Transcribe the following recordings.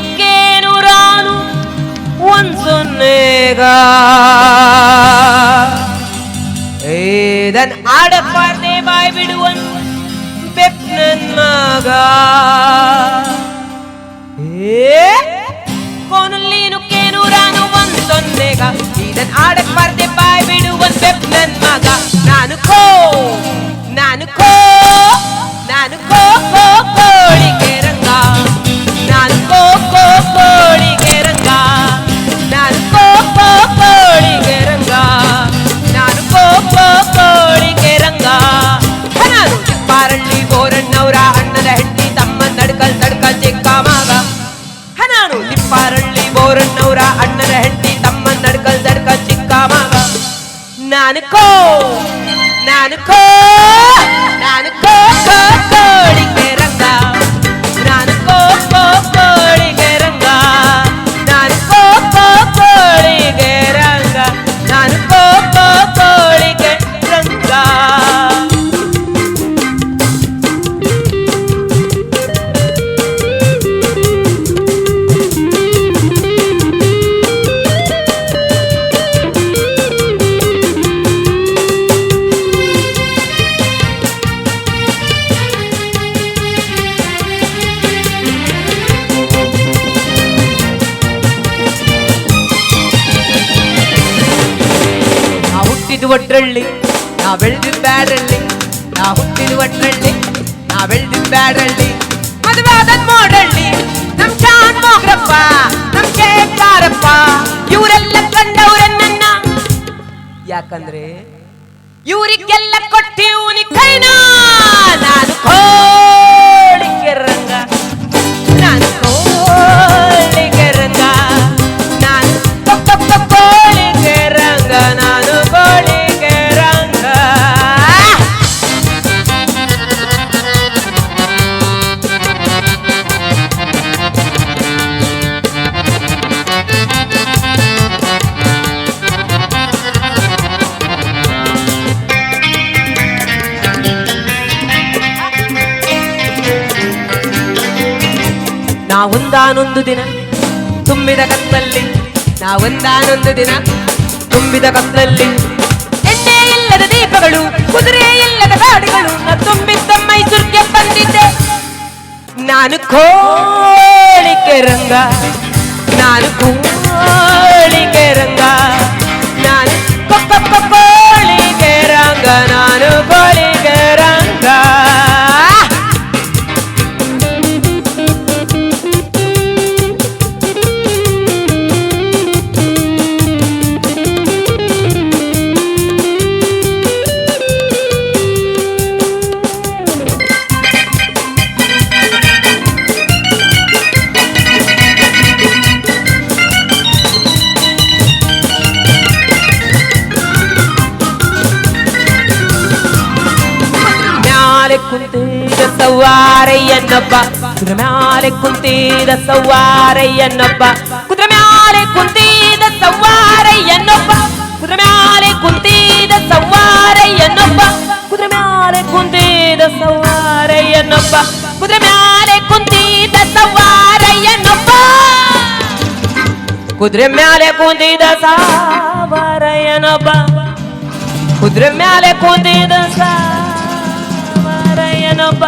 ನುಕ್ಕೇನು ರಾನು ಒಂದೊನ್ನೇಗ ಏದನ್ ಆಡಪಾರ್ದೆ ಬಾಯ್ ಬಿಡುವನ್ ಬೆಪ್ ನನ್ ಮಗ ಕೋನಲ್ಲಿ ನುಕ್ಕೇನು ರಾನು ಒಂದೊನ್ನೇಗ ಇದನ್ ಆಡಪಾರ್ದೆ ಬಾಯ್ ಬಿಡುವನ್ ಬೆಪ್ ನನ್ ಮಗ ನಾನು ಕೋ ಕೋಳಿಗೆ ರಂಗ ನಾನು ಕೋಳಿಗೆ ರಂಗ ನಾನು ಕೋಳಿಗೆ ರಂಗ ನಾನು ಕೋಳಿಗೆ ರಂಗ ನಾನು ಚಿಪ್ಪಾರಳ್ಳಿ ಬೋರಣ್ಣವರ ಅಣ್ಣನ ಹೆಂಡತಿ ತಮ್ಮ ನಡ್ಕಲ್ ಚಿಕ್ಕ ಮಗ ನಾನು ಚಿಪ್ಪಾರಳ್ಳಿ ಬೋರಣ್ಣವರ ಅಣ್ಣನ ಹೆಂಡತಿ ತಮ್ಮ ನಡ್ಕಲ್ ಚಿಕ್ಕ ಮಗ ನಾನು ಕೋಳಿಗೆ ರಂಗ ನಾನು ಕೋಳಿಗೆ ರಂಗ ನಾನು ಕೋಳಿಗೆ ರಂಗ ನಾನು ಕೋಳಿಗೆ ರಂಗ ಒಟ್ರಳ್ಳಿ ನಾ ಬೆಳೆದಿದ್ ಬ್ಯಾಡ್ರಳ್ಳಿ ನಾ ಹುಟ್ಟಿದ ಒಟ್ರಳ್ಳಿ ನಾ ಬೆಳೆದಿದ್ ಬ್ಯಾಡ್ರಳ್ಳಿ ಮದುವೆ ಆದದ್ ಮೋಡಳ್ಳಿ ನಮ್ ಶಾನ್ ಮೋಗ್ರಪ್ಪ ನಮ್ ಶೇಖಾರಪ್ಪ ಇವರೆಲ್ಲ ಕಂಡವ್ರೆ ನನ್ನ ಯಾಕಂದ್ರೆ ಇವರಿಗೆಲ್ಲ ಕೊಟ್ಟಿವ್ನಿ ಕೈನ ನಾನು ಕೋಳಿಗೆ ರಂಗ ನಾನು ಕೋಳಿಗೆ ರಂಗ ನಾನು ಕೋಳಿಗೆ ರಂಗ ನಾನು ಕೋಳಿಗೆ ರಂಗ ನಾವೊಂದಾನೊಂದು ದಿನ ತುಂಬಿದ ಕತ್ತಲ್ಲಿ ನಾವೊಂದಾನೊಂದು ದಿನ ತುಂಬಿದ ಕತ್ತಲ್ಲಿ ಎಣ್ಣೆ ಇಲ್ಲದ ದೀಪಗಳು ಕುದುರೆ ಇಲ್ಲದ ಗಾಡಿಗಳು ತುಂಬಿದ್ದ ಮೈಸೂರಿಗೆ ಬಂದಿದ್ದೆ ನಾನು ಕೋಳಿಗೆ ರಂಗ ನಾನು ಕೋಳಿಗೆ ರಂಗ ನಾನು ಕೋಳಿಗೆ ರಂಗ ನಾನು ಕೋಳಿಗೆ ರಂಗ ಕುಂತಿದ ಸವಾರಯ್ಯನೊಬ್ಬ ಕುದುರೆ ಮ್ಯಾಲೆ ಕುಂತಿದ ಸವಾರಯ್ಯನೊಬ್ಬ ಕುದುರೆ ಮ್ಯಾಲೆ ಕುಂತಿದ ಸವಾರಯ್ಯನೊಬ್ಬ ಕುದುರೆ ಮ್ಯಾಲೆ ಕುಂತಿದ ಸವಾರಯ್ಯನೊಬ್ಬ ಕುದುರೆ ಮ್ಯಾಲೆ ಕುಂತಿದ ಸವಾರಯ್ಯನೊಬ್ಬ ಕುದುರೆ ಮ್ಯಾಲೆ ಕುಂತಿದ ಸವಾರಯ್ಯನೊಬ್ಬ ಕುದುರೆ ಮ್ಯಾಲೆ ಕುಂತಿದ ಸವಾರಯ್ಯನೊಬ್ಬ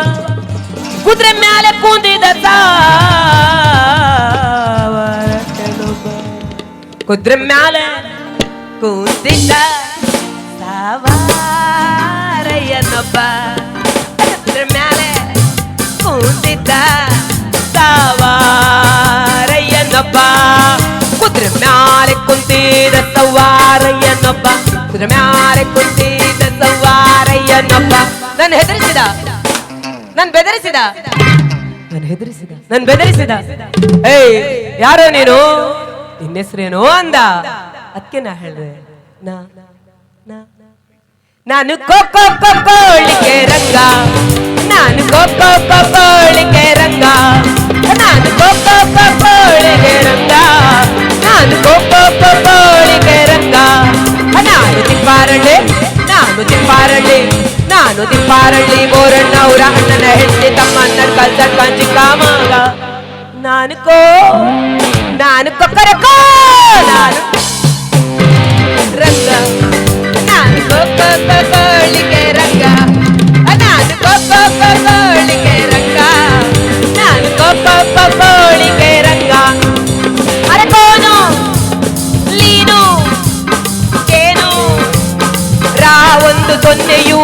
ಕುದುರೆ ಮ್ಯಾಲೆ ಕುಂತಿದ ಸವಾರಯ್ಯನೊಬ್ಬ ಕುದುರೆ ಮ್ಯಾಲೆ ಕುಂತಿದ ಸವಾರಯ್ಯನೊಬ್ಬ ಕುದುರೆ ಮ್ಯಾಲೆ ಕುಂತಿದ್ದ ಸವಾರಯ್ಯನೊಬ್ಬ ಕುದುರೆ ಮ್ಯಾಲೆ ಕುಂತಿದ್ದ ಸವಾರಯ್ಯನೊಬ್ಬ ಕುದುರೆ ಮ್ಯಾಲೆ ಕುಂತಿದ್ದ ಸವಾರಯ್ಯನೊಬ್ಬ ಕುದುರೆ ಮ್ಯಾಲೆ ಕುಂತಿದ್ದ ಸವಾರಯ್ಯನೊಬ್ಬ ನನ್ನ ಹೆದರಿಸಿದ ನನ್ ಬೆದರಿಸಿದ ನನ್ ಬೆದರಿಸಿದ ಏಯ್ ಯಾರೋ ನೀನು ನಿನ್ನ ಹೆಸರೇನು ಅಂದ ಅದಕ್ಕೆ ನಾ ಹೇಳಿದೆ ನಾನು ಕೋಳಿಗೆ ರಂಗ ನಾನು ಕೋಳಿಗೆ ರಂಗ ನಾನು ಕೋಳಿಗೆ ರಂಗ ನಾನು ಕೋಳಿಗೆ ರಂಗ ನಾನು ತಿಪ್ಪಾರಳ್ಳಿ ನಾನು ತಿಪ್ಪಾರಳ್ಳಿ ಬೋರಣ್ಣವರ ಅಣ್ಣನ ಹೆಂಡತಿ ತಮ್ಮ ನಡ್ಕಲ್ ಚಿಕ್ಕ ಮಗ ನಾನು ಕೊಕ್ಕರಕೋ ನಾನು ರಂಗ ನಾನು ಕೋಳಿಗೆ ರಂಗ ನಾನು ಕೋಳಿಗೆ ರಂಗ ನಾನು ಕೋಳಿಗೆ ರಂಗ ಅರೆ ಕೋನು ಲೀನು ಕೇನು ರಾ ಒಂದು ಸೊನ್ನೆಯೂ